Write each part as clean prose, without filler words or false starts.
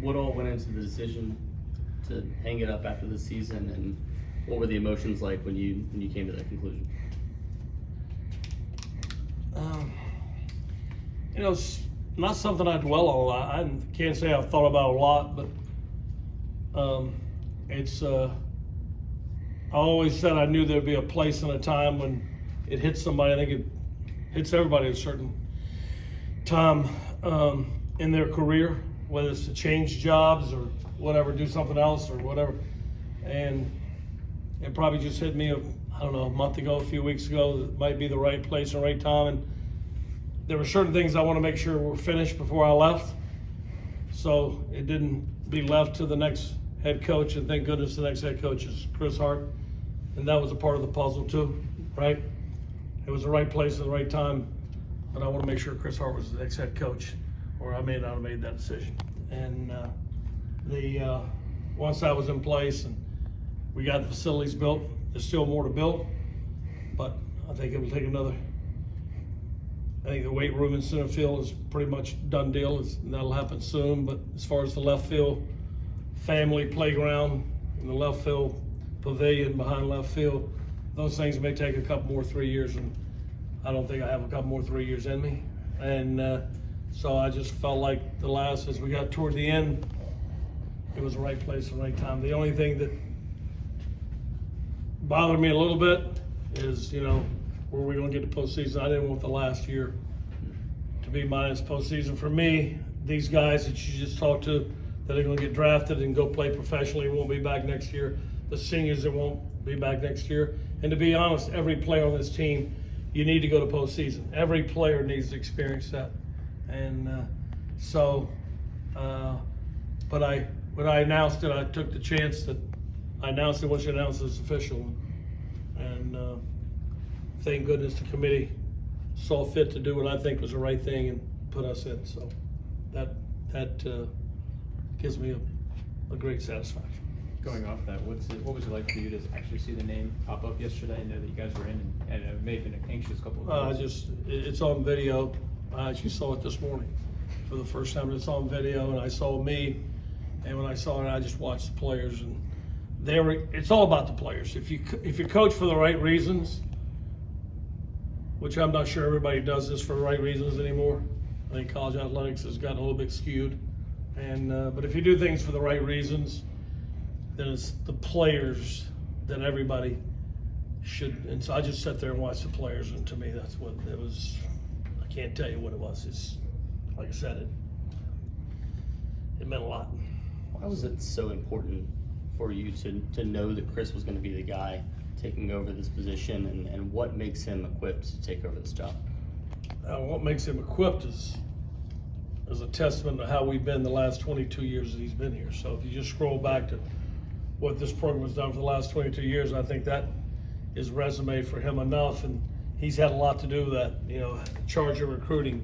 What all went into the decision to hang it up after the season, and what were the emotions like when you came to that conclusion? It's not something I dwell on a lot. I can't say I've thought about it a lot, but I always said I knew there'd be a place and a time when it hits somebody. I think it hits everybody at a certain time in their career, whether it's to change jobs or whatever, do something else or whatever. And it probably just hit me, I don't know, a month ago, a few weeks ago, that it might be the right place and right time. And there were certain things I want to make sure were finished before I left, so it didn't be left to the next head coach. And thank goodness the next head coach is Chris Hart, and that was a part of the puzzle too, right? It was the right place at the right time, but I want to make sure Chris Hart was the next head coach, or I may not have made that decision. And once that was in place and we got the facilities built, there's still more to build, but I think it will take another. I think the weight room in center field is pretty much done deal. That'll happen soon. But as far as the left field family playground and the left field pavilion behind left field, those things may take a couple more 3 years, and I don't think I have a couple more 3 years in me. And so I just felt like as we got toward the end, it was the right place, the right time. The only thing that bothered me a little bit is, were we going to get to postseason? I didn't want the last year to be minus postseason. For me, these guys that you just talked to that are going to get drafted and go play professionally won't be back next year. The seniors that won't be back next year. And to be honest, every player on this team, you need to go to postseason. Every player needs to experience that. And but when I announced it, I took the chance that I announced it once you announced it's official. And thank goodness the committee saw fit to do what I think was the right thing and put us in. So that gives me a great satisfaction. Going off that, what was it like for you to actually see the name pop up yesterday and know that you guys were in, and it may have been an anxious couple of days? It's on video. I actually saw it this morning for the first time. It's on video, and I saw me, and when I saw it, I just watched the players, and it's all about the players. If you coach for the right reasons, which I'm not sure everybody does this for the right reasons anymore. I think college athletics has gotten a little bit skewed, but if you do things for the right reasons, then it's the players that everybody should. And so I just sat there and watched the players, and to me, that's what it was. I can't tell you what it was. It's like I said, it meant a lot. Why was it so important for you to know that Chris was going to be the guy taking over this position, and what makes him equipped to take over this job? What makes him equipped is a testament to how we've been the last 22 years that he's been here. So if you just scroll back to what this program has done for the last 22 years, I think that is resume for him enough, and he's had a lot to do with that. Charge of recruiting,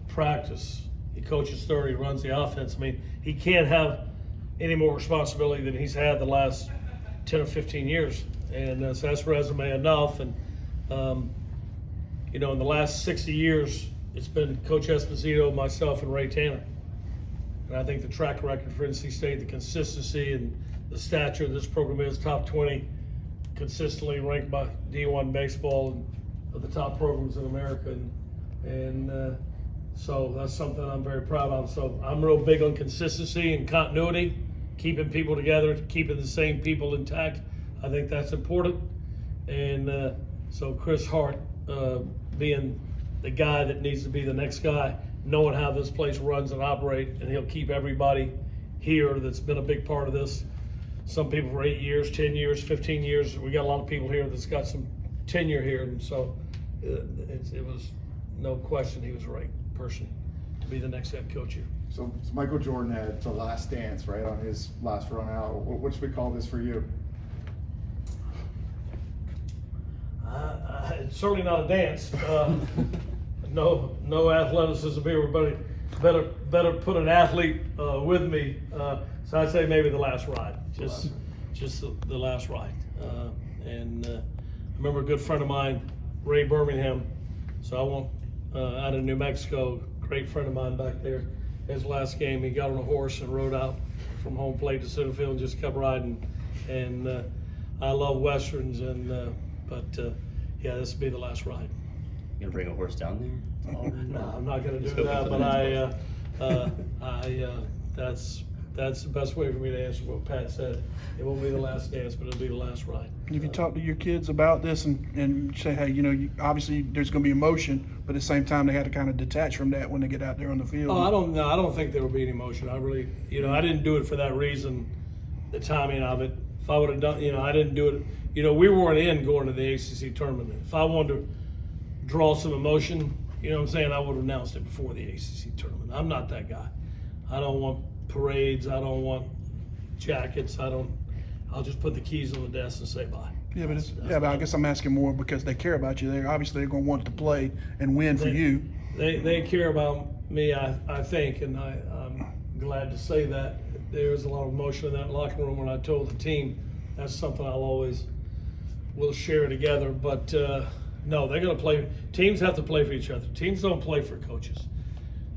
practice. He coaches 30, runs the offense. I mean, he can't have any more responsibility than he's had the last 10 or 15 years, and so that's resume enough. And in the last 60 years, it's been Coach Esposito, myself, and Ray Tanner. And I think the track record for NC State, the consistency and the stature of this program is top 20, consistently ranked by D1 baseball and of the top programs in America. And so that's something I'm very proud of. So I'm real big on consistency and continuity, keeping people together, keeping the same people intact. I think that's important. And so Chris Hart being the guy that needs to be the next guy, knowing how this place runs and operates, and he'll keep everybody here that's been a big part of this. Some people for 8 years, 10 years, 15 years. We got a lot of people here that's got some tenure here, and so it was no question he was the right person to be the next head coach here. So Michael Jordan had the last dance, right, on his last run out. What should we call this for you? It's certainly not a dance. No athleticism here, but better put an athlete with me. So I'd say maybe the last ride, just the last ride. And I remember a good friend of mine, Ray Birmingham. So I won't out of New Mexico, great friend of mine back there. his last game. He got on a horse and rode out from home plate to center field and just kept riding. And I love Westerns, and yeah, this will be the last ride. You gonna bring a horse down there? No, I'm not gonna do Just hoping that, for but the that's the best way for me to answer what Pat said. It won't be the last dance, but it'll be the last ride. If you talk to your kids about this and say, hey, obviously there's going to be emotion, but at the same time they had to kind of detach from that when they get out there on the field. Oh, I don't think there will be any emotion. I really, I didn't do it for that reason, the timing of it. If I would have done, I didn't do it. We weren't in going to the ACC tournament. If I wanted to draw some emotion, what I'm saying, I would have announced it before the ACC tournament. I'm not that guy. I don't want parades. I don't want jackets. I'll just put the keys on the desk and say bye. Yeah, but I guess I'm asking more because they care about you. They're going to want to play and win for you. They care about me, I think, and I'm glad to say that. There's a lot of emotion in that locker room when I told the team that's something we'll share together. But no, they're going to play. Teams have to play for each other. Teams don't play for coaches.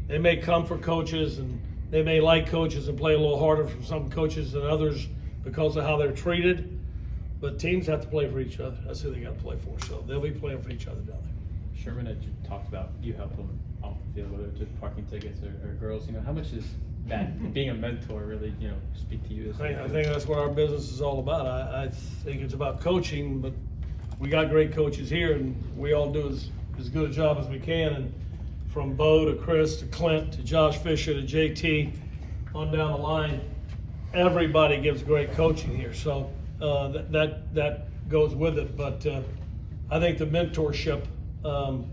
They may come for coaches and they may like coaches and play a little harder for some coaches than others because of how they're treated. But teams have to play for each other. That's who they got to play for. So they'll be playing for each other down there. Sherman had talked about you help them off the field, whether it's just parking tickets or girls. How much is that being a mentor really, speak to you? I think that's what our business is all about. I think it's about coaching, but we got great coaches here, and we all do as good a job as we can. And from Bo to Chris to Clint to Josh Fisher to JT on down the line, everybody gives great coaching here. So that goes with it. But I think the mentorship, I'm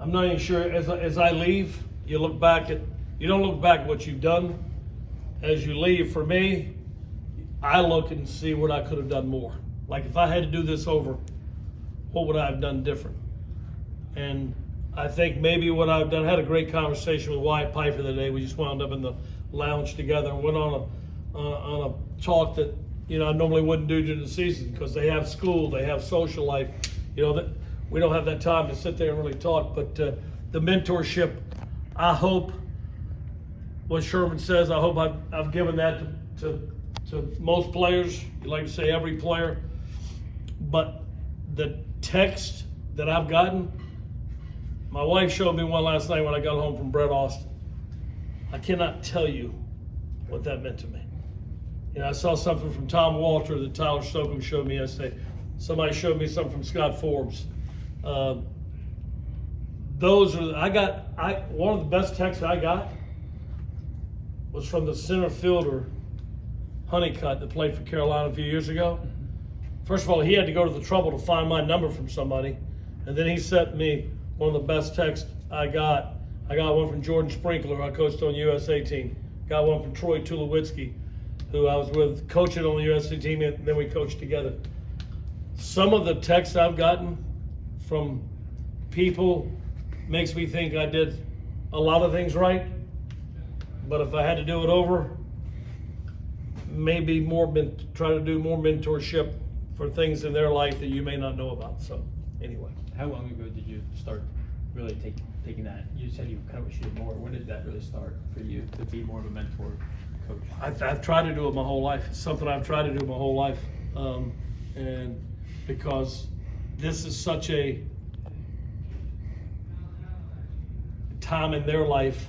not even sure, as I leave, you don't look back at what you've done. As you leave, for me, I look and see what I could have done more. Like if I had to do this over, what would I have done different? And I think maybe what I've done, I had a great conversation with Wyatt Piper today. We just wound up in the lounge together and went on a talk that I normally wouldn't do during the season because they have school, they have social life. That we don't have that time to sit there and really talk. But the mentorship, I hope what Sherman says, I hope I've given that to most players. You like to say every player, but the text that I've gotten. My wife showed me one last night when I got home from Brett Austin. I cannot tell you what that meant to me. I saw something from Tom Walter that Tyler Stokely showed me yesterday. Somebody showed me something from Scott Forbes. Those are one of the best texts I got was from the center fielder Honeycutt that played for Carolina a few years ago. First of all, he had to go to the trouble to find my number from somebody, and then he sent me one of the best texts I got. I got one from Jordan Sprinkler, who I coached on the USA team. Got one from Troy Tulowitzki, who I was with coaching on the USA team, and then we coached together. Some of the texts I've gotten from people makes me think I did a lot of things right, but if I had to do it over, maybe try to do more mentorship for things in their life that you may not know about. So anyway. How long ago did you start really taking that? You said you kind of wish you did more. When did that really start for you to be more of a mentor coach? I've tried to do it my whole life. It's something I've tried to do my whole life. And because this is such a time in their life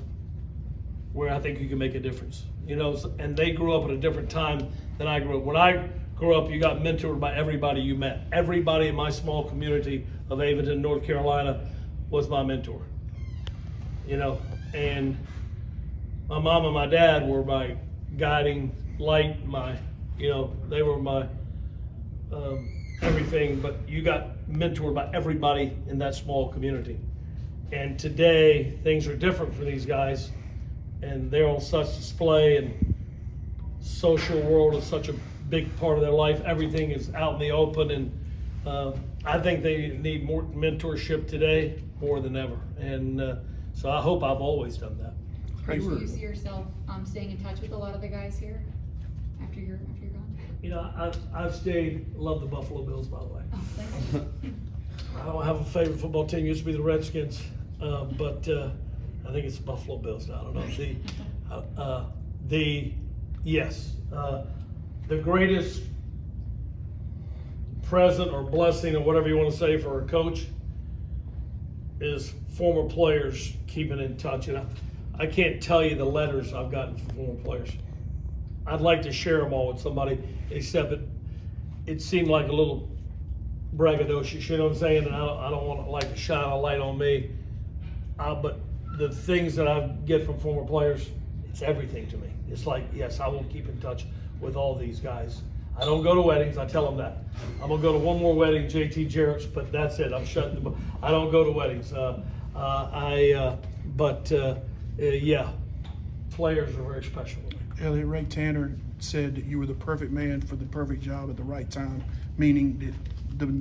where I think you can make a difference. And they grew up at a different time than I grew up. When I grew up, you got mentored by everybody you met. Everybody in my small community of Avent, North Carolina, was my mentor. And my mom and my dad were my guiding light. They were my everything. But you got mentored by everybody in that small community. And today, things are different for these guys, and they're on such display, and social world is such a big part of their life. Everything is out in the open, and I think they need more mentorship today more than ever. And so I hope I've always done that. Do you see yourself staying in touch with a lot of the guys here after you're gone? I've love the Buffalo Bills, by the way. Oh, thank you. I don't have a favorite football team. It used to be the Redskins, but I think it's Buffalo Bills now, I don't know. The greatest present or blessing or whatever you want to say for a coach is former players keeping in touch. And I can't tell you the letters I've gotten from former players. I'd like to share them all with somebody, except it seemed like a little braggadocious, you know what I'm saying? And I don't want to like to shine a light on me. But the things that I get from former players, it's everything to me. It's like, yes, I will keep in touch with all these guys. I don't go to weddings, I tell them that. I'm gonna go to one more wedding, JT Jarrett's, but that's it, I'm shutting the, I don't go to weddings. Yeah, players are very special to me. Elliot, Ray Tanner said that you were the perfect man for the perfect job at the right time, meaning that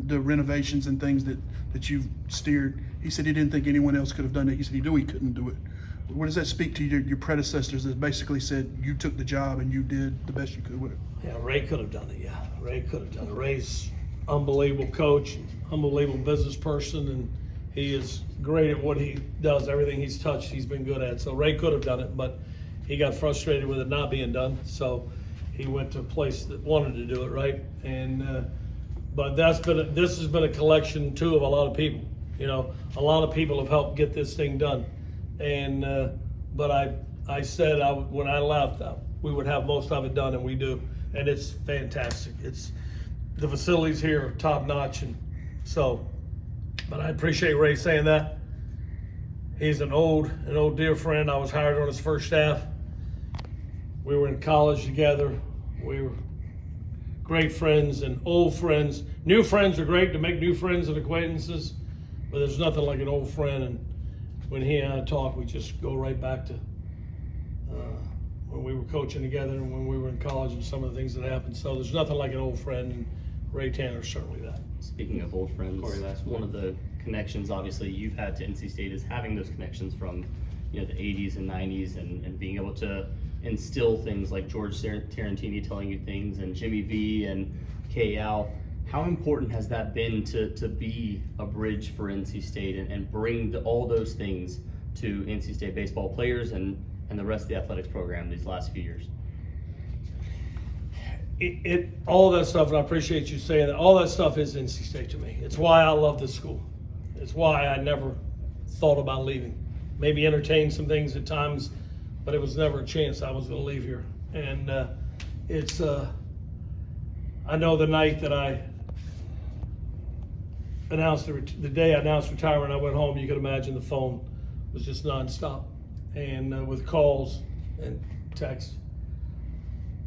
the renovations and things that you've steered, he said he didn't think anyone else could have done it. He said he knew he couldn't do it. What does that speak to your predecessors that basically said you took the job and you did the best you could with it? Yeah, Ray could have done it, yeah. Ray could have done it. Ray's unbelievable coach, unbelievable business person, and he is great at what he does. Everything he's touched, he's been good at. So Ray could have done it, but he got frustrated with it not being done. So he went to a place that wanted to do it, right? And but this has been a collection too of a lot of people. You know, a lot of people have helped get this thing done. And but I said when I left, we would have most of it done, and we do. And it's fantastic. The facilities here are top notch, and so. But I appreciate Ray saying that. He's an old dear friend. I was hired on his first staff. We were in college together. We were great friends and old friends. New friends are great to make new friends and acquaintances, but there's nothing like an old friend. And when he and I talk, we just go right back to when we were coaching together and when we were in college and some of the things that happened. So there's nothing like an old friend, and Ray Tanner's certainly that. Speaking of old friends, Corey, last one of the connections obviously you've had to NC State is having those connections from, you know, the 80s and 90s and being able to instill things like George Tarantini telling you things and Jimmy V and K.Al. How important has that been to be a bridge for NC State and bring all those things to NC State baseball players and the rest of the athletics program these last few years? All that stuff, and I appreciate you saying that, all that stuff is NC State to me. It's why I love this school. It's why I never thought about leaving. Maybe entertained some things at times, but it was never a chance I was going to leave here. And I know the night that I announced, the day I announced retirement, I went home, you could imagine the phone was just nonstop. And with calls and texts.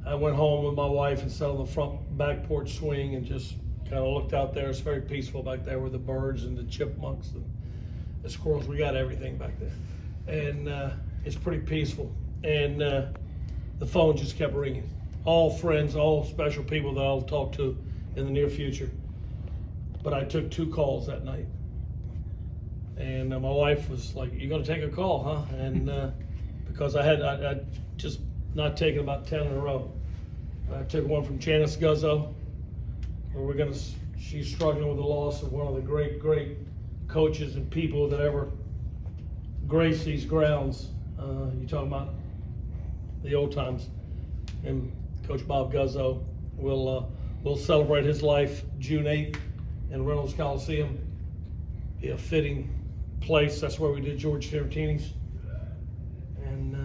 I went home with my wife and sat on the back porch swing and just kind of looked out there. It's very peaceful back there with the birds and the chipmunks and the squirrels. We got everything back there. And it's pretty peaceful. And the phone just kept ringing. All friends, all special people that I'll talk to in the near future. But I took 2 calls that night. And my wife was like, "You gonna take a call, huh?" And because I just not taken about 10 in a row. I took one from Janice Guzzo, where she's struggling with the loss of one of the great coaches and people that ever graced these grounds. You talking about the old times. And Coach Bob Guzzo will celebrate his life June 8th in Reynolds Coliseum. Be a fitting place. That's where we did George Tarantini's. And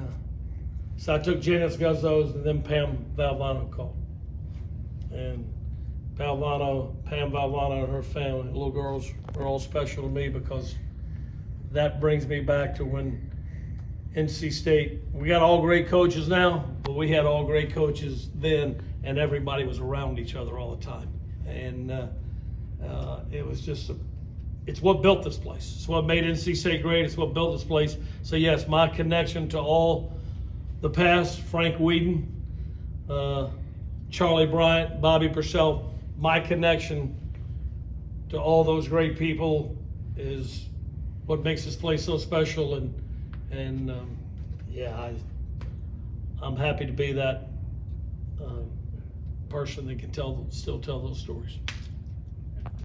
so I took Janice Guzzo's, and then Pam Valvano called. And Pam Valvano and her family, little girls, are all special to me because that brings me back to when NC State, we got all great coaches now, but we had all great coaches then, and everybody was around each other all the time. And it was just it's what built this place. It's what made NC State great. It's what built this place. So yes, my connection to all the past, Frank Whedon, Charlie Bryant, Bobby Purcell, my connection to all those great people is what makes this place so special. And I'm happy to be that person that can still tell those stories.